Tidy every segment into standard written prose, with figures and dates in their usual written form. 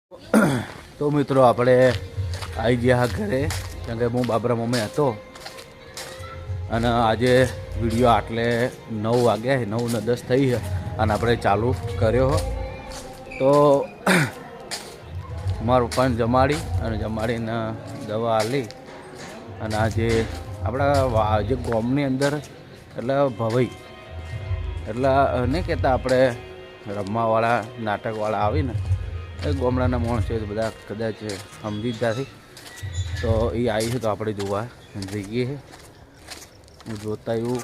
તો મિત્રો આપણે આવી ગયા ઘરે, કેમ કે હું બાબરા મમ્મી હતો અને આજે વિડીયો આટલે 9 વાગ્યા 9 ને 10 થઈ છે અને આપણે ચાલુ કર્યો. તો મારા પપ્પાને જમાડી અને જમાડીને દવા આલી અને આજે આપણા જે ગામની અંદર એટલે ભવાઈ એટલે નહીં કહેતા આપણે રમવાવાળા નાટકવાળા આવીને એ ગામડાના માણસો બધા કદાચ સમજી જ નથી. તો એ આવી છે તો આપણે જોવા જઈએ. હું જોતા એવું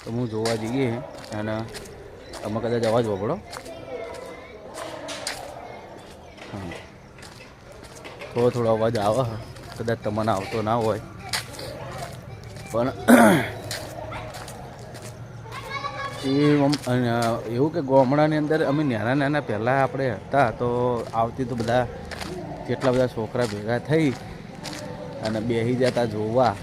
તો હું જોવા જઈએ અને તમે કદાચ અવાજ વાપરો. હા, થોડો અવાજ આવે, કદાચ તમને આવતો ના હોય પણ એવું કે ગામડાની અંદર અમે નાના પહેલાં આપણે હતા તો આવતી તો બધા કેટલા બધા છોકરા ભેગા થઈ અને બેસી જતા જોવા.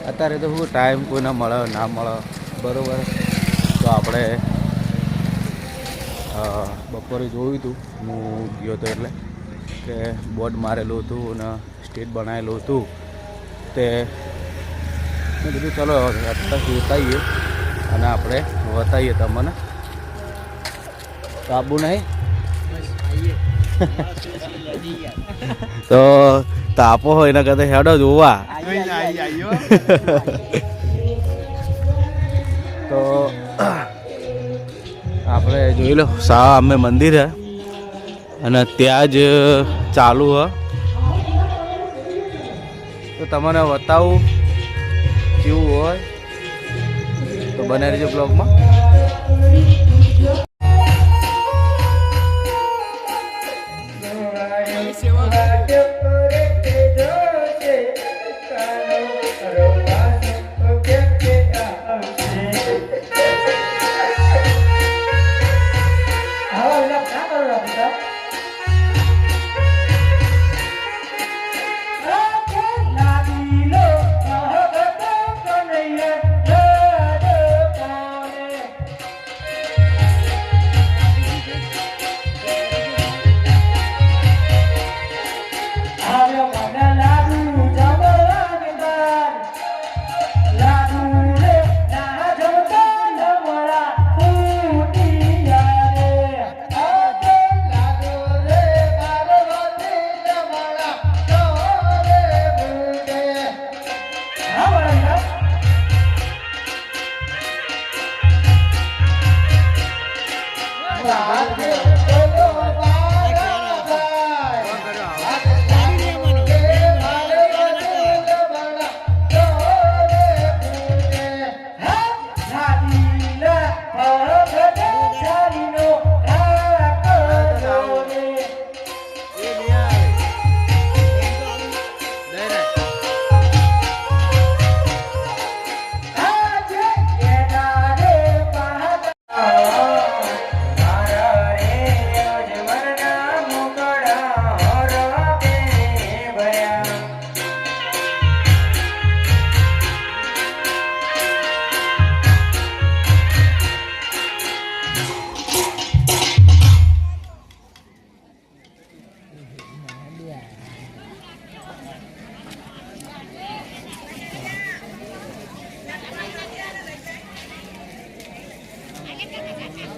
અત્યારે તો શું ટાઈમ કોઈને મળે ના મળે, બરાબર. તો આપણે બપોરે જોયું હતું, હું ગયો હતો એટલે કે બોર્ડ મારેલું હતું અને સ્ટેજ બનાવેલું હતું. તે મેં કીધું ચલો અત્યારે જોતાઈએ અને આપણે બતાવીએ તમને. કાબુ નહીં તો તાપો હોય એના કરતા હેડો જોવા. તો આપણે જોઈ લો સામે મંદિર હે અને ત્યાં જ ચાલુ હ. તો તમને બતાવું કેવું હોય તો બનાવી દેજો બ્લોગમાં.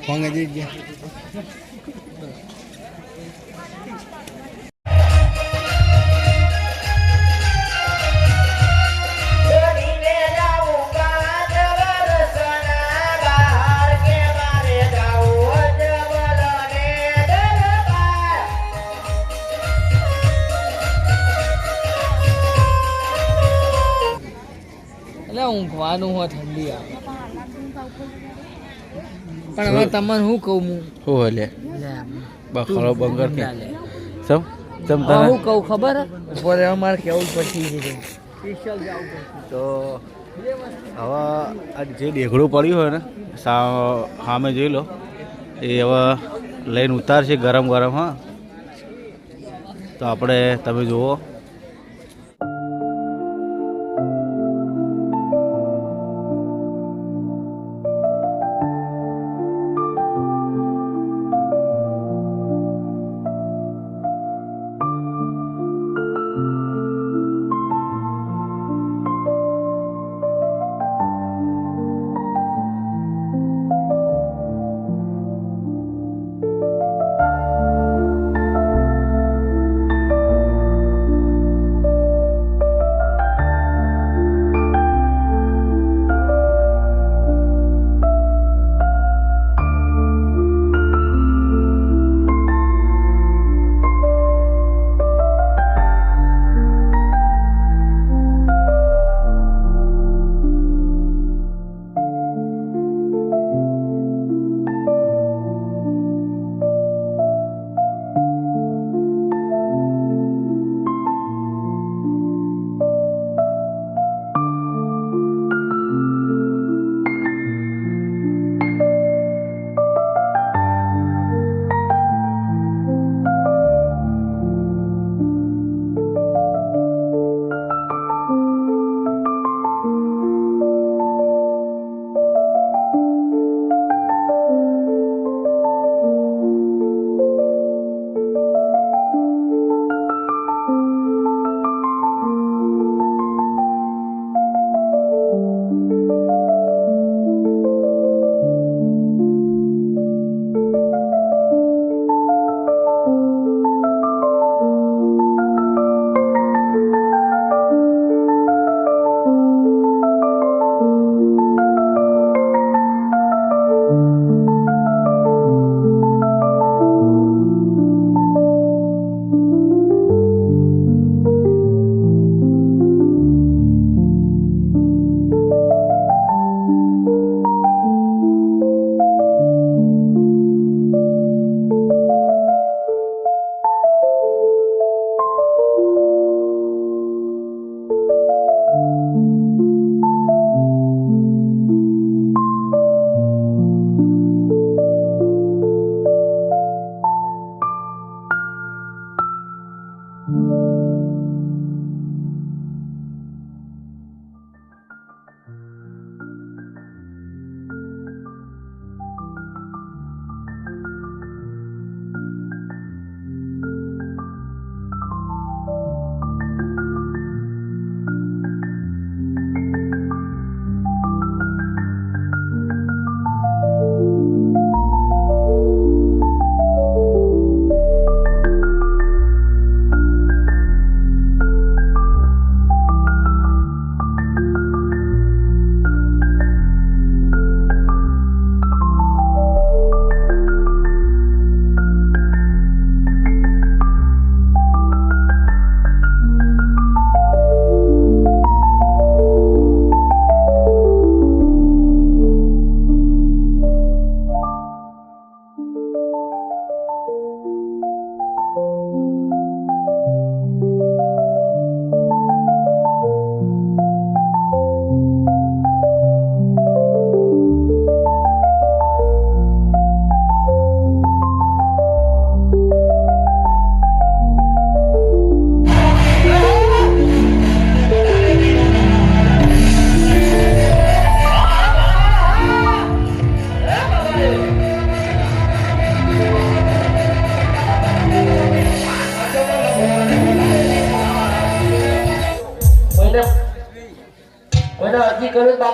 Phong aja dia. એટલે ઊંઘવાનું હોય ઠંડી આવે પણ હવે તમને શું કહું હું શું લે બખરો બંગર કે સમ હું કહું ખબર હે અમારે કેવું પછી તો હવે આ જે દેઘડું પડ્યું હોય ને સામે જોઈ લો એ હવે લઈને ઉતારશે ગરમ ગરમ. હા, તો આપણે તમે જુઓ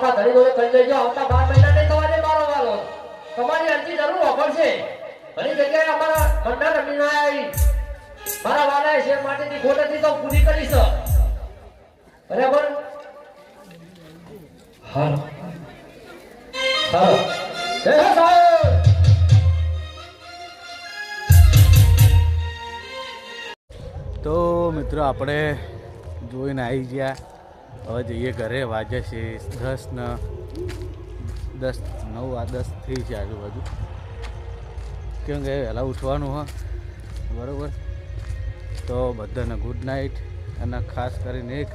તમારા ઘરે જોડે કરી દેજો. આવતા 12 મહિના નહીં થવા દે મારો વાલો. તમારી અરજી જરૂર વાપરશે. ઘણી જગ્યાએ અમારા મંડળ રમીને આવી મારા વાલાએ શેર માટેની ખોટ હતી તો પૂરી કરીશ. બરાબર? હા હા જય હો સાહેબ. તો મિત્રો આપણે જોઈને આવી ગયા. હવે જઈએ ઘરે. વાગે છે 10 ને 10 9 10 થઈ છે આજુબાજુ. કેમ કે વહેલા ઉઠવાનું હોય બરાબર. તો બધાને ગુડ નાઇટ. અને ખાસ કરીને એક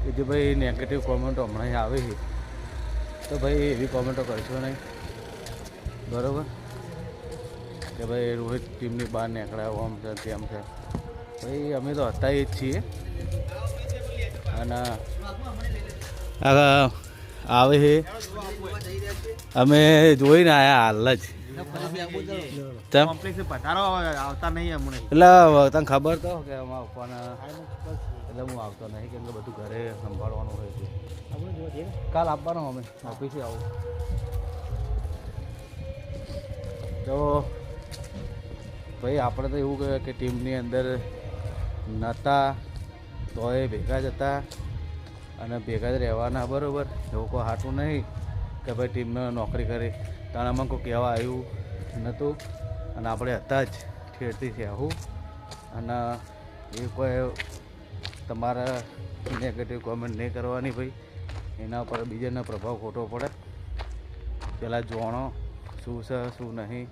કે જે ભાઈ નેગેટિવ કોમેન્ટો હમણાં આવે છે તો ભાઈ એવી કોમેન્ટો કરશો નહીં બરાબર. કે ભાઈ રોહિત ટીમની બહાર નીકળ્યા આમ છે તેમ છે. ભાઈ અમે તો હતા એ જ છીએ. અને આવે છે અમે જોઈને આવ્યા હાલ જ. આવતા નહીં હમણાં. એટલે તને ખબર તો કે અમારા પપ્પાના એટલે હું આવતો નહીં કેમ કે બધું ઘરે સંભાળવાનું હોય છે. કાલ આપવાનો અમે ઓફિસે આવું. તો ભાઈ આપણે તો એવું કહે કે ટીમની અંદર નહોતા તોય ભેગા જ હતા અને ભેગા જ રહેવાના બરાબર. એવું કોઈ હાટું નહીં કે ભાઈ ટીમને નોકરી કરી તાણામાં કોઈ કહેવા આવ્યું નહોતું. અને આપણે હતા જ ઠેરથી રહેવું. અને એ કોઈ તમારા નેગેટિવ કોમેન્ટ નહીં કરવાની ભાઈ. એના ઉપર બીજાનો પ્રભાવ ખોટો પડે. પહેલાં જાણો શું છે શું નહીં.